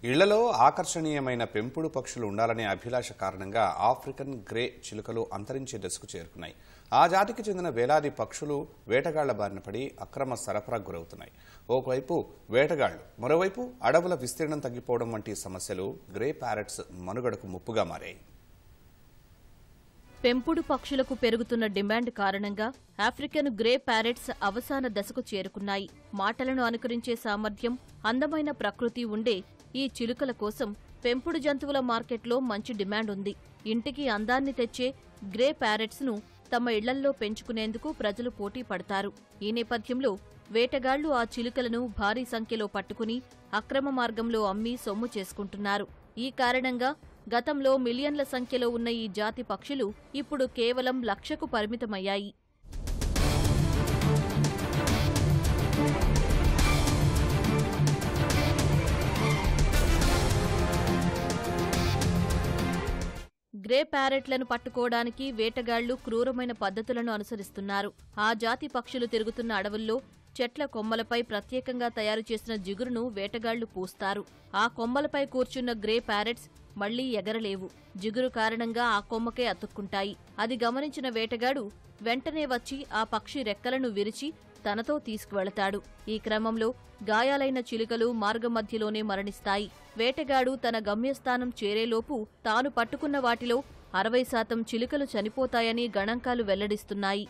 ఇళ్లలో ఆకర్షణీయమైన పెంపుడు పక్షులు ఉండాలనే అభిలాష కారణంగా ఆఫ్రికన్ గ్రే చిలుకలు అంతరించే దశకు చేరుకున్నాయి. ఆ జాతికి చెందిన వేలాది పక్షులు వేటగాళ్ల బారిన పడి అక్రమ సరఫరాకు గురవుతున్నాయి. ఒకవైపు వేటగాళ్లు, మరోవైపు అడవుల విస్తీర్ణం తగ్గిపోవడం వంటి సమస్యలు గ్రే ప్యారెట్స్ మనుగడకు ముప్పుగా మారాయి. పెంపుడు పక్షులకు పెరుగుతున్న డిమాండ్ కారణంగా ఆఫ్రికన్ గ్రే ప్యారెట్స్ అవసాన దశకు చేరుకున్నాయి. మాటలను అనుకరించే సామర్థ్యం, అందమైన ప్రకృతి ఉండే ఈ చిలుకల కోసం పెంపుడు జంతువుల మార్కెట్లో మంచి డిమాండ్ ఉంది. ఇంటికి అందాన్ని తెచ్చే గ్రే ప్యారెట్స్ ను తమ ఇళ్లల్లో పెంచుకునేందుకు ప్రజలు పోటీ పడతారు. ఈ నేపథ్యంలో వేటగాళ్లు ఆ చిలుకలను భారీ సంఖ్యలో పట్టుకుని అక్రమ మార్గంలో అమ్మి సొమ్ము చేసుకుంటున్నారు. ఈ కారణంగా గతంలో మిలియన్ల సంఖ్యలో ఉన్న ఈ జాతి పక్షులు ఇప్పుడు కేవలం 1,00,000కు పరిమితమయ్యాయి. గ్రే ప్యారెట్లను పట్టుకోవడానికి వేటగాళ్లు క్రూరమైన పద్ధతులను అనుసరిస్తున్నారు. ఆ జాతి పక్షులు తిరుగుతున్న అడవుల్లో చెట్ల కొమ్మలపై ప్రత్యేకంగా తయారు చేసిన జిగురును వేటగాళ్లు పూస్తారు. ఆ కొమ్మలపై కూర్చున్న గ్రే ప్యారెట్స్ మళ్లీ ఎగరలేవు. జిగురు కారణంగా ఆ కొమ్మకే అతుక్కుంటాయి. అది గమనించిన వేటగాడు వెంటనే వచ్చి ఆ పక్షి రెక్కలను విరిచి తనతో తీసుకువెళతాడు. ఈ క్రమంలో గాయాలైన చిలుకలు మార్గమధ్యలోనే మరణిస్తాయి. వేటగాడు తన గమ్యస్థానం చేరేలోపు తాను పట్టుకున్న వాటిలో 60% చిలుకలు చనిపోతాయని గణాంకాలు వెల్లడిస్తున్నాయి.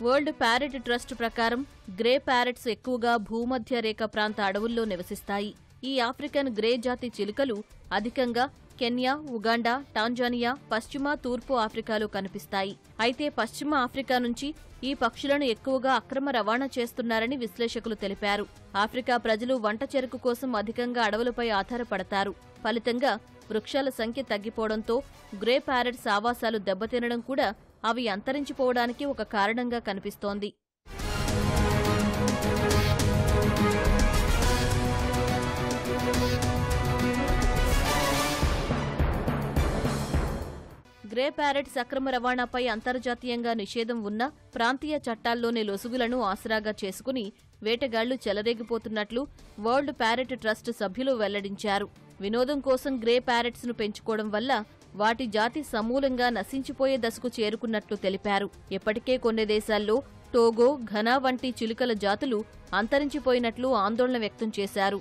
వరల్డ్ ప్యారెట్ ట్రస్ట్ ప్రకారం గ్రే ప్యారెట్స్ ఎక్కువగా భూమధ్య రేఖ ప్రాంత అడవుల్లో నివసిస్తాయి. ఈ ఆఫ్రికన్ గ్రే జాతి చిలుకలు అధికంగా కెన్యా, ఉగాండా, టాంజానియా, పశ్చిమ, తూర్పు ఆఫ్రికాలో కనిపిస్తాయి. అయితే పశ్చిమ ఆఫ్రికా నుంచి ఈ పక్షులను ఎక్కువగా అక్రమ రవాణా చేస్తున్నారని విశ్లేషకులు తెలిపారు. ఆఫ్రికా ప్రజలు వంట చెరకు కోసం అధికంగా అడవులపై ఆధారపడతారు. ఫలితంగా వృక్షాల సంఖ్య తగ్గిపోవడంతో గ్రే ప్యారెట్స్ ఆవాసాలు దెబ్బతినడం కూడా అవి అంతరించిపోవడానికి ఒక కారణంగా కనిపిస్తోంది. గ్రే ప్యారెట్స్ అక్రమ రవాణాపై అంతర్జాతీయంగా నిషేధం ఉన్నా ప్రాంతీయ చట్టాల్లోని లొసుగులను ఆసరాగా చేసుకుని వేటగాళ్లు చెలరేగిపోతున్నట్లు వరల్డ్ ప్యారెట్ ట్రస్ట్ సభ్యులు వెల్లడించారు. వినోదం కోసం గ్రే ప్యారెట్స్ ను పెంచుకోవడం వల్ల వాటి జాతి సమూలంగా నశించిపోయే దశకు చేరుకున్నట్లు తెలిపారు. ఇప్పటికే కొన్ని దేశాల్లో టోగో, ఘనా వంటి చిలుకల జాతులు అంతరించిపోయినట్లు ఆందోళన వ్యక్తం చేశారు.